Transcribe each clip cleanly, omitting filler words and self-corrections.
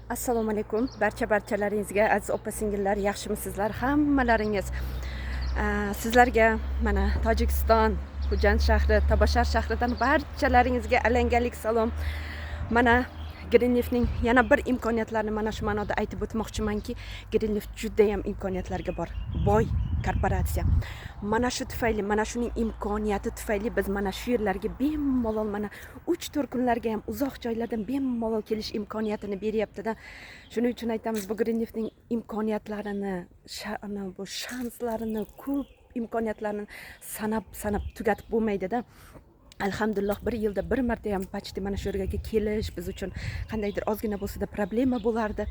Assalomu alaykum. Barchalaringizga aziz opa-singillar, yaxshimisizlar? Hammalaringiz. Sizlarga mana Tojikiston, Xo'jand shahri, Tabashar shahridan barchalaringizga alangalik salom. Mana Greenleaf'ning yana bir imkoniyatlarini mana shu ma'noda aytib o'tmoqchimanki, Greenleaf juda ham imkoniyatlarga boy korporatsiya. Mana shu tufayli, mana shuning imkoniyati tufayli biz mana shu yerlarga bemalol mana 3-4 kunlarga ham uzoq joylardan bemalol kelish imkoniyatini beryapti-da. Shuning uchun aytamiz, bu Greenleaf'ning imkoniyatlarini, bu shanslarini, ko'p imkoniyatlarni sanab tugatib bo'lmaydi-da. Alhamdulillah, bir yilda bir marta ham почти mana shu yerga kelish biz uchun qandaydir ozgina bo'lsa-da problema bo'lardi.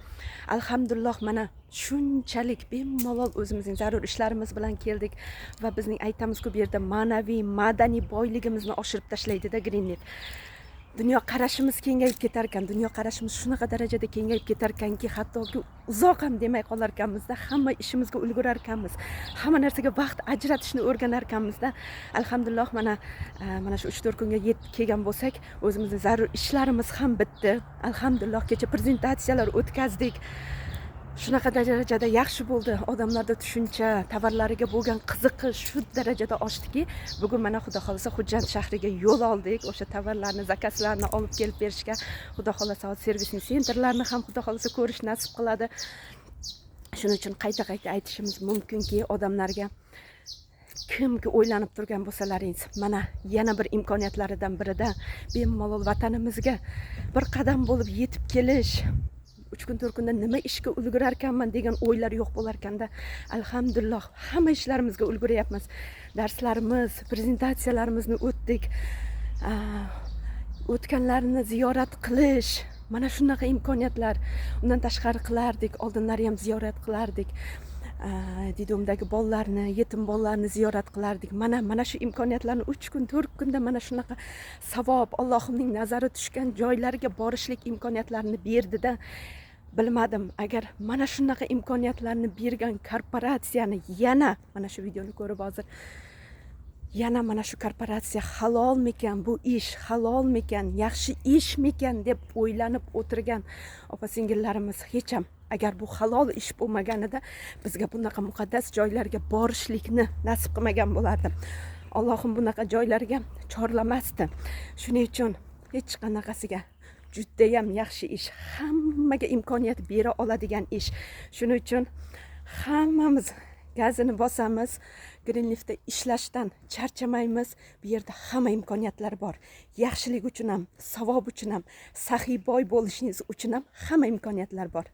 Alhamdulillah, mana shunchalik bemalol o'zimizning zarur ishlarimiz bilan keldik va bizning aytamiz-ku, bu yerda ma'naviy, madaniy boyligimizni oshirib tashlaydi-da Greenleaf. Dunyo qarashimiz kengayib ketar ekan, dunyo qarashimiz shunaqa darajada kengayib ketar ekanki, hattoki uzoq ham demay qolar ekanmiz-da, hamma ishimizga ulgurar ekanmiz, hamma narsaga vaqt ajratishni o'rganar ekanmiz-da. Alhamdulillah, mana shu 3-4 kunga yetib kelgan bo'lsak, o'zimizning zarur ishlarimiz ham bitdi. Alhamdulillah, kecha prezentatsiyalar o'tkazdik. Shunaqa darajada yaxshi bo'ldi. Odamlarda tushuncha, tovarlariga bo'lgan qiziqish shu darajada oshdiki, bugun mana Xudo xolasa Xo'jand shahriga yo'l oldik. O'sha tovarlarni, zakazlarni olib kelib berishga, Xudo xolasa servisning sentrlarini ham Xudo xolasa ko'rish nasib qiladi. Shuning uchun qayta aytishimiz mumkinki, odamlarga kimki o'ylanib turgan bo'lsalaringiz, mana yana bir imkoniyatlaridan birida bemalol vatanimizga bir qadam bo'lib yetib kelish, 3 kun 4 kunda nima ishga ulgurar ekanman degan o'ylar yo'q bo'lar ekanda. Alhamdulillah, hamma ishlarimizga ulguryapmiz. Darslarimiz, prezentatsiyalarimizni o'tdik. O'tganlarni ziyorat qilish, mana shunaqa imkoniyatlar. Undan tashqari qilardik, oldinlari ham ziyorat qilardik. Didumdagi bolalarni, yetim bolalarni ziyorat qilardik. Mana shu imkoniyatlarni 3 kun 4 kunda mana shunaqa savob, Allohimning nazari tushgan joylarga borishlik imkoniyatlarini berdi-da. Bilmadim, agar mana shunaqa imkoniyatlarni bergan korporatsiyani yana mana shu videoni ko'rib hozir yana mana shu korporatsiya halolmikan, bu ish halolmikan, yaxshi ishmikan deb o'ylanib o'tirgan opa-singillarimiz hech ham agar bu halol ish bo'lmaganida bizga bunaqa muqaddas joylarga borishlikni nasib qilmagan bo'lardi. Allohim bunaqa joylarga chorlamasdi. Shuning uchun hech qanaqasiga juda ham yaxshi ish, hammaga imkoniyat bera oladigan ish. Shuning uchun hammamiz gazini bosamiz, Greenleaf'da ishlashdan charchamaymiz. Bu yerda hamma imkoniyatlar bor. Yaxshilik uchun ham, savob uchun ham, saxiy boy bo'lishingiz uchun ham hamma imkoniyatlar bor.